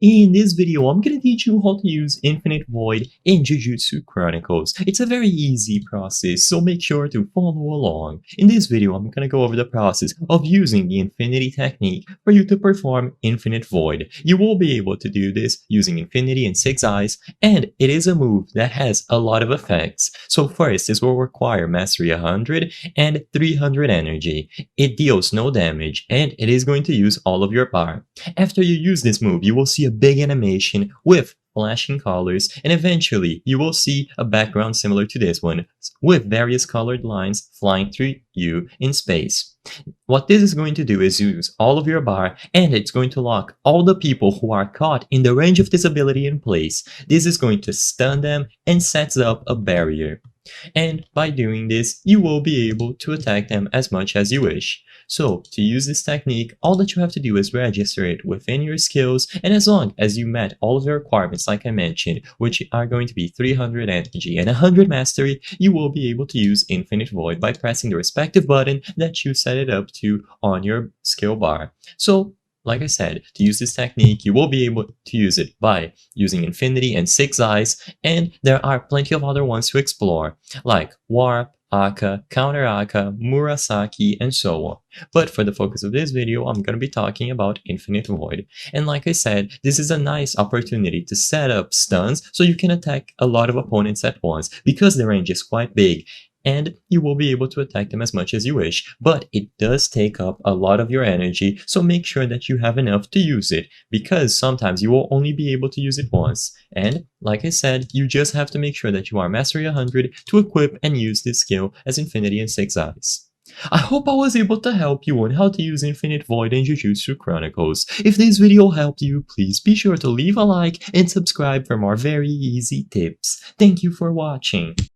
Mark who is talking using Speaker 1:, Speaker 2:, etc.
Speaker 1: In this video, I'm gonna teach you how to use Infinite Void in Jujutsu Chronicles. It's a very easy process, so make sure to follow along. In this video, I'm gonna go over the process of using the Infinity technique for you to perform Infinite Void. You will be able to do this using Infinity and 6 Eyes, and it is a move that has a lot of effects. So first, this will require Mastery 100 and 300 energy. It deals no damage, and it is going to use all of your bar. After you use this move, you will see a big animation with flashing colors, and eventually you will see a background similar to this one with various colored lines flying through you in space. What this is going to do is use all of your bar, and it's going to lock all the people who are caught in the range of this ability in place. This is going to stun them and sets up a barrier. And by doing this, you will be able to attack them as much as you wish. So, to use this technique, all that you have to do is register it within your skills, and as long as you met all of the requirements like I mentioned, which are going to be 300 energy and 100 mastery, you will be able to use Infinite Void by pressing the respective button that you set it up to on your skill bar. So, like I said, to use this technique, you will be able to use it by using Infinity and 6 Eyes, and there are plenty of other ones to explore, like Warp, Akka, Counter Akka, Murasaki, and so on. But for the focus of this video, I'm going to be talking about Infinite Void. And like I said, this is a nice opportunity to set up stuns so you can attack a lot of opponents at once, because the range is quite big. And you will be able to attack them as much as you wish, but it does take up a lot of your energy, so make sure that you have enough to use it, because sometimes you will only be able to use it once. And, like I said, you just have to make sure that you are Mastery 100 to equip and use this skill as Infinity and 6 Eyes. I hope I was able to help you on how to use Infinite Void in Jujutsu Chronicles. If this video helped you, please be sure to leave a like and subscribe for more very easy tips. Thank you for watching.